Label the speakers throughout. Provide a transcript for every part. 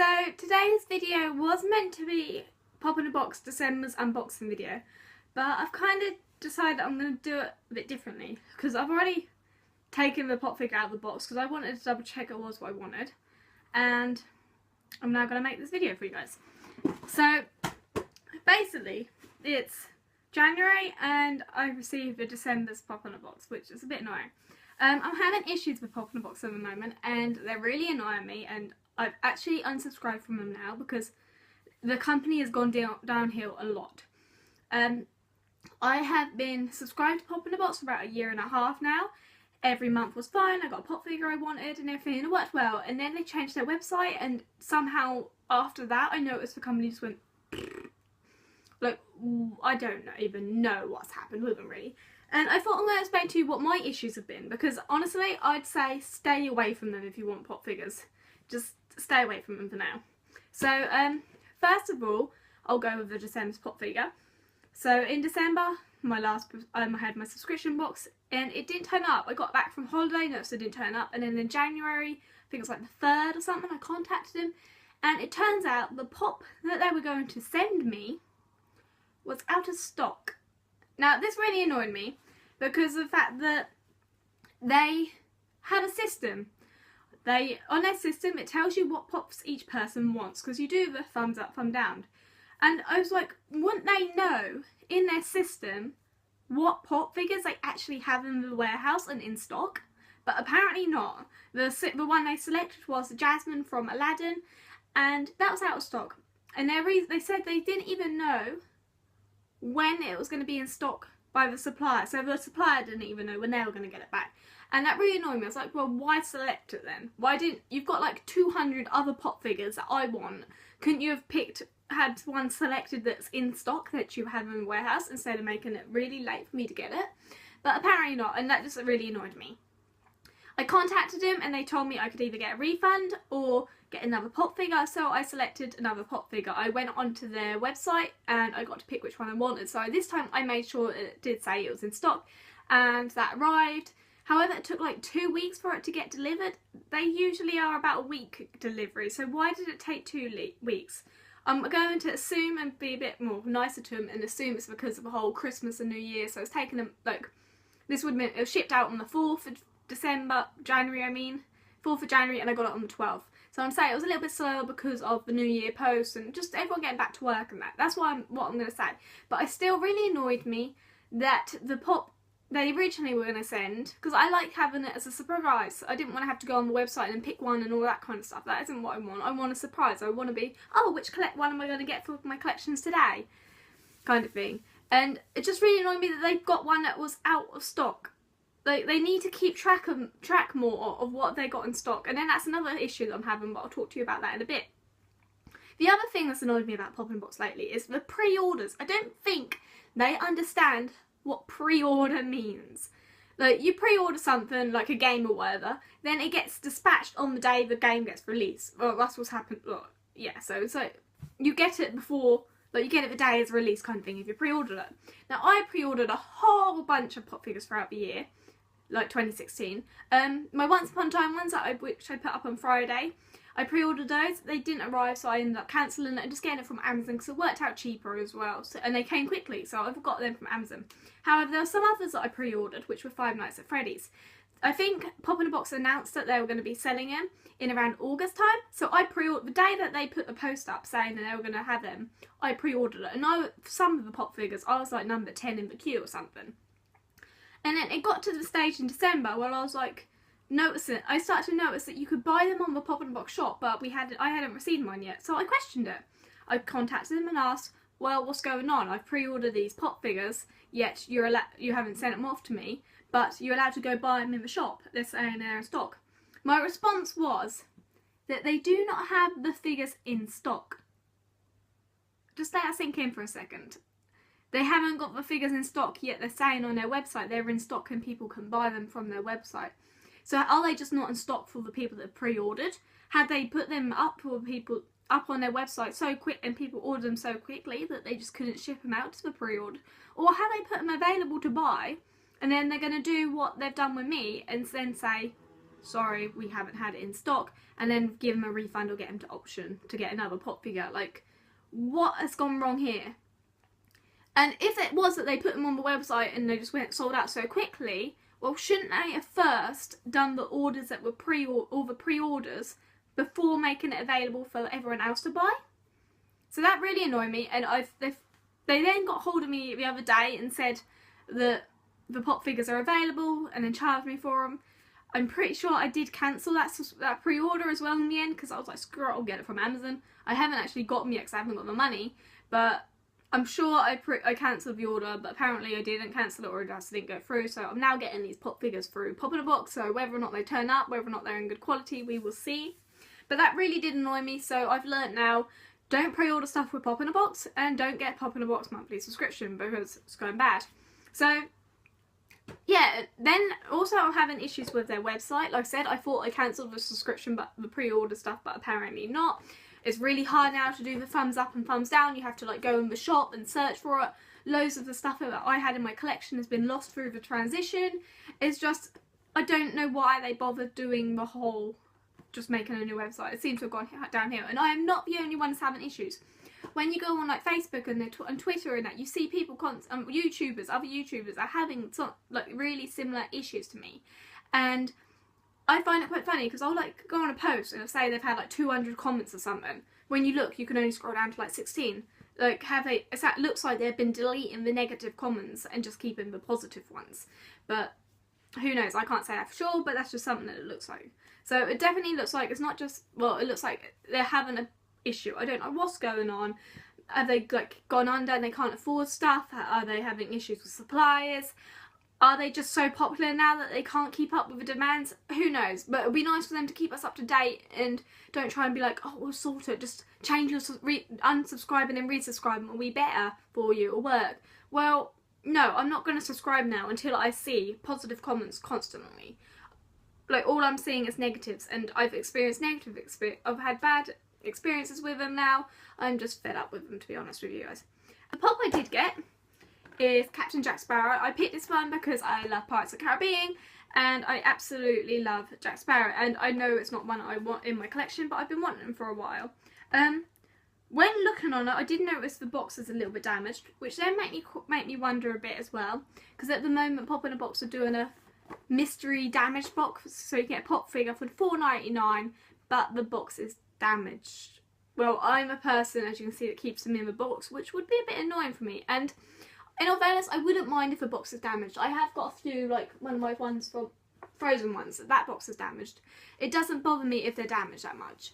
Speaker 1: So today's video was meant to be Pop in a Box December's unboxing video, but I've kind of decided I'm going to do it a bit differently because I've already taken the pop figure out of the box because I wanted to double check it was what I wanted, and I'm now going to make this video for you guys. So basically it's January and I received a December's Pop in a Box, which is a bit annoying. I'm having issues with Pop in a Box at the moment and they're really annoying me, and I've actually unsubscribed from them now because the company has gone downhill a lot. I have been subscribed to Pop in a Box for about 1.5 years now. Every month was fine, I got a pop figure I wanted and everything, and it worked well. And then they changed their website, and somehow after that I noticed the company just went like, I don't even know what's happened with them really. And I thought I'm going to explain to you what my issues have been, because honestly I'd say stay away from them if you want pop figures. Just stay away from them for now. So first of all, I'll go with the December's pop figure. So in December, I had my subscription box and it didn't turn up. I got back from holiday, noticed it didn't turn up, and then in January, I think it was like the 3rd or something, I contacted them, and it turns out the pop that they were going to send me was out of stock. Now this really annoyed me because of the fact that they have a system. On their system it tells you what pops each person wants, because you do the thumbs up, thumb down. And I was like, wouldn't they know in their system what pop figures they actually have in the warehouse and in stock? But apparently not. The one they selected was the Jasmine from Aladdin, and that was out of stock. And they said they didn't even know when it was going to be in stock by the supplier. So the supplier didn't even know when they were going to get it back. And that really annoyed me. I was like, well, why select it then? Why didn't you've got like 200 other pop figures that I want? Couldn't you have had one selected that's in stock that you have in the warehouse instead of making it really late for me to get it? But apparently not, and that just really annoyed me. I contacted them and they told me I could either get a refund or get another pop figure, so I selected another pop figure. I went onto their website and I got to pick which one I wanted. So this time I made sure it did say it was in stock, and that arrived. However, it took like 2 weeks for it to get delivered. They usually are about a week delivery, so why did it take 2 weeks? I'm going to assume and be a bit more nicer to them and assume it's because of the whole Christmas and New Year. So it's taken them, like, this would mean it was shipped out on the 4th of January, and I got it on the 12th. So I'm saying it was a little bit slower because of the New Year post and just everyone getting back to work and that. That's what I'm going to say. But it still really annoyed me that the pop they originally were going to send, because I like having it as a surprise. I didn't want to have to go on the website and pick one and all that kind of stuff. That isn't what I want. I want a surprise. I want to be, oh, which one am I going to get for my collections today? Kind of thing. And it just really annoyed me that they've got one that was out of stock. They need to keep track more of what they got in stock. And then that's another issue that I'm having, but I'll talk to you about that in a bit. The other thing that's annoyed me about Pop in a Box lately is the pre-orders. I don't think they understand what pre-order means. Like, you pre-order something like a game or whatever, then it gets dispatched on the day the game gets released. Well, that's what's happened. Well, yeah, so you get it before, like, you get it the day it's released kind of thing if you pre-ordered it. Now, I pre-ordered a whole bunch of pop figures throughout the year, like 2016. My Once Upon a Time ones which I put up on Friday, I pre-ordered those. They didn't arrive, so I ended up cancelling it and just getting it from Amazon because it worked out cheaper as well. So, and they came quickly, so I got them from Amazon. However, there were some others that I pre-ordered, which were Five Nights at Freddy's. I think Pop in a Box announced that they were going to be selling them in around August time, so I pre-ordered the day that they put the post up saying that they were going to have them. I pre-ordered it, and some of the pop figures I was like number 10 in the queue or something. And then it got to the stage in December where I was like, I started to notice that you could buy them on the Pop in a Box shop, but I hadn't received mine yet, so I questioned it. I contacted them and asked, well, what's going on? I've pre-ordered these pop figures, yet you haven't sent them off to me, but you're allowed to go buy them in the shop. They're saying they're in stock. My response was that they do not have the figures in stock. Just let that sink in for a second. They haven't got the figures in stock, yet they're saying on their website they're in stock and people can buy them from their website. So are they just not in stock for the people that pre-ordered? Had they put them up for people up on their website so quick and people ordered them so quickly that they just couldn't ship them out to the pre-order? Or have they put them available to buy and then they're going to do what they've done with me and then say, sorry, we haven't had it in stock, and then give them a refund or get them to option to get another pop figure. Like, what has gone wrong here? And if it was that they put them on the website and they just went sold out so quickly, well, shouldn't they have first done the orders that were all the pre-orders before making it available for everyone else to buy? So that really annoyed me, and they then got hold of me the other day and said that the pop figures are available and then charged me for them. I'm pretty sure I did cancel that pre-order as well in the end, because I was like, screw it, I'll get it from Amazon. I haven't actually got them yet because I haven't got the money, but I'm sure I cancelled the order, but apparently I didn't cancel it, or it just didn't go through. So I'm now getting these pop figures through Pop in a Box, so whether or not they turn up, whether or not they're in good quality, we will see. But that really did annoy me, so I've learnt now, don't pre-order stuff with Pop in a Box, and don't get Pop in a Box monthly subscription, because it's going bad. So yeah, then also I'm having issues with their website. Like I said, I thought I cancelled the subscription, but the pre-order stuff, but apparently not. It's really hard now to do the thumbs up and thumbs down. You have to like go in the shop and search for it. Loads of the stuff that I had in my collection has been lost through the transition. It's just, I don't know why they bothered doing the whole, just making a new website. It seems to have gone downhill, and I am not the only one that's having issues. When you go on like Facebook and Twitter and that, you see people, YouTubers, other YouTubers are having some like really similar issues to me, and I find it quite funny because I'll like go on a post and it'll say they've had like 200 comments or something. When you look, you can only scroll down to like 16. Like, it looks like they've been deleting the negative comments and just keeping the positive ones. But who knows? I can't say that for sure, but that's just something that it looks like. So it definitely looks like it's not just, well, it looks like they're having an issue. I don't know what's going on. Have they like gone under and they can't afford stuff? Are they having issues with suppliers? Are they just so popular now that they can't keep up with the demands? Who knows? But it would be nice for them to keep us up to date and don't try and be like, oh, we'll sort it. Just change your unsubscribing and resubscribing will be better for you or work. Well, no, I'm not going to subscribe now until I see positive comments constantly. Like, all I'm seeing is negatives, and I've experienced negative experience. I've had bad experiences with them now. I'm just fed up with them, to be honest with you guys. The pop I did get is Captain Jack Sparrow. I picked this one because I love Pirates of the Caribbean, and I absolutely love Jack Sparrow, and I know it's not one I want in my collection, but I've been wanting them for a while. When looking on it, I did notice the box is a little bit damaged, which then make me wonder a bit as well, because at the moment Pop in a Box are doing a mystery damaged box, so you get a pop figure for $4.99, but the box is damaged. Well, I'm a person, as you can see, that keeps them in the box, which would be a bit annoying for me, and in all fairness, I wouldn't mind if a box is damaged. I have got a few, like one of my ones from Frozen ones, that box is damaged. It doesn't bother me if they're damaged that much,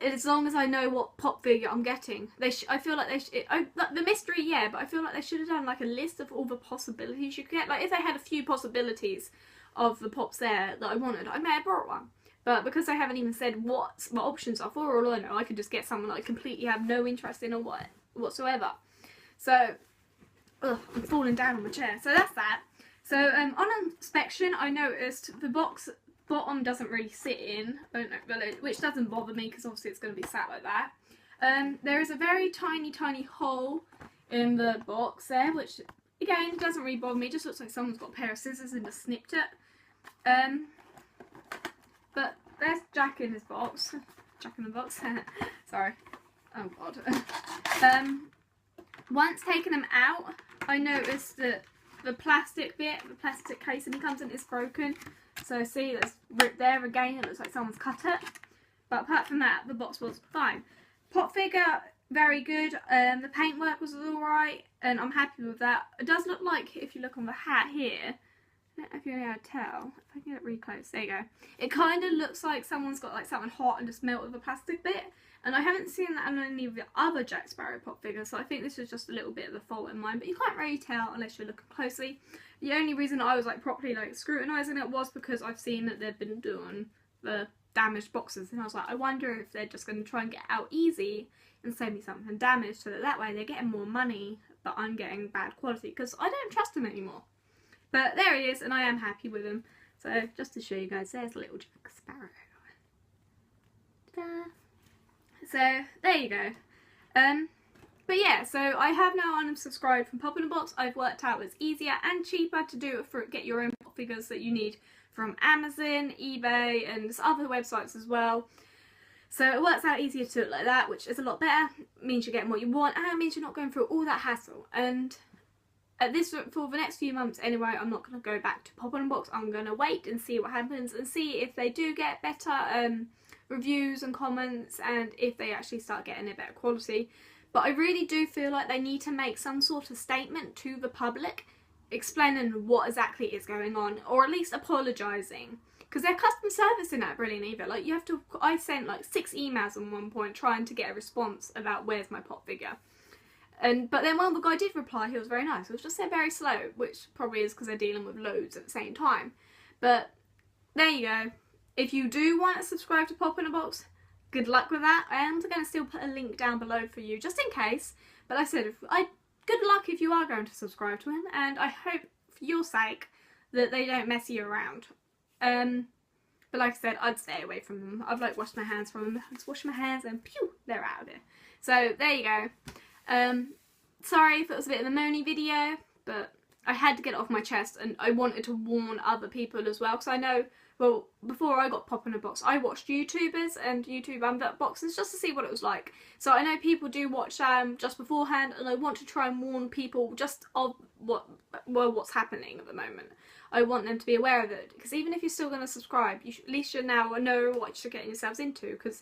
Speaker 1: as long as I know what pop figure I'm getting. I feel like the mystery, yeah, but I feel like they should have done like a list of all the possibilities you could get. Like, if they had a few possibilities of the pops there that I wanted, I may have brought one. But because they haven't even said what options are, for all I know, I could just get someone that I completely have no interest in or whatsoever. So, ugh, I'm falling down on my chair. So that's that. So on inspection, I noticed the box bottom doesn't really sit in, which doesn't bother me because obviously it's going to be sat like that. There is a very tiny hole in the box there, which again doesn't really bother me. It just looks like someone's got a pair of scissors and just snipped it. But there's Jack in his box. Jack in the box. Sorry. Oh god. Once taking them out, I noticed that the plastic bit, the plastic casing he comes in, is broken. So see, that's ripped there again. It looks like someone's cut it. But apart from that, the box was fine. Pop figure, very good. The paintwork was alright, and I'm happy with that. It does look like, if you look on the hat here, I don't know if you're able to tell. If I can get it really close, there you go. It kind of looks like someone's got like something hot and just melted the plastic bit. And I haven't seen that on any of the other Jack Sparrow pop figures, so I think this is just a little bit of a fault in mine. But you can't really tell unless you're looking closely. The only reason I was like properly like scrutinising it was because I've seen that they've been doing the damaged boxes, and I was like, I wonder if they're just going to try and get out easy and send me something damaged, so that way they're getting more money, but I'm getting bad quality because I don't trust them anymore. But there he is, and I am happy with him. So just to show you guys, there's little Jack Sparrow. Ta-da! So there you go. But yeah, so I have now unsubscribed from Pop in a Box. I've worked out it's easier and cheaper to do it get your own pop figures that you need from Amazon, eBay and other websites as well. So it works out easier to do it like that, which is a lot better. It means you're getting what you want, and it means you're not going through all that hassle. And at this, for the next few months anyway, I'm not going to go back to Pop On Unbox. I'm going to wait and see what happens and see if they do get better reviews and comments, and if they actually start getting a better quality. But I really do feel like they need to make some sort of statement to the public explaining what exactly is going on, or at least apologising. Because their customer service isn't that brilliant either. Like, you have to, I sent like 6 emails at one point trying to get a response about where's my pop figure. But then when the guy did reply, he was very nice. It was just so very slow, which probably is because they're dealing with loads at the same time. But there you go. If you do want to subscribe to Pop In A Box, good luck with that. I am going to still put a link down below for you, just in case. But like I said, good luck if you are going to subscribe to him, and I hope for your sake that they don't mess you around. But like I said, I'd stay away from them. I've like washed my hands from them. I just wash my hands and pew, they're out of here. So there you go. Sorry if it was a bit of a moany video, but I had to get it off my chest, and I wanted to warn other people as well, because I know, well, before I got Pop In A Box, I watched YouTubers and YouTube unboxings just to see what it was like. So I know people do watch just beforehand, and I want to try and warn people just of what's happening at the moment. I want them to be aware of it, because even if you're still going to subscribe, at least you now know what you're getting yourselves into, because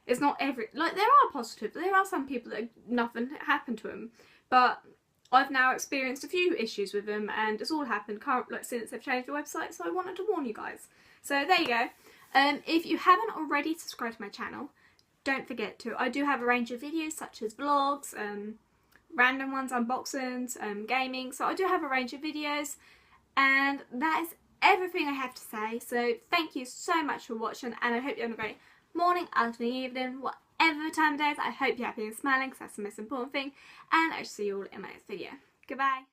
Speaker 1: it's not like, there are positives, there are some people that nothing happened to them, but I've now experienced a few issues with them, and it's all happened since they've changed the website, so I wanted to warn you guys. So there you go. If you haven't already subscribed to my channel, don't forget to. I do have a range of videos such as vlogs, random ones, unboxings, gaming, so I do have a range of videos, and that is everything I have to say. So thank you so much for watching, and I hope you're having a great morning, afternoon, evening, whatever time of day it is. I hope you're happy and smiling, because that's the most important thing, and I shall see you all in my next video. Goodbye.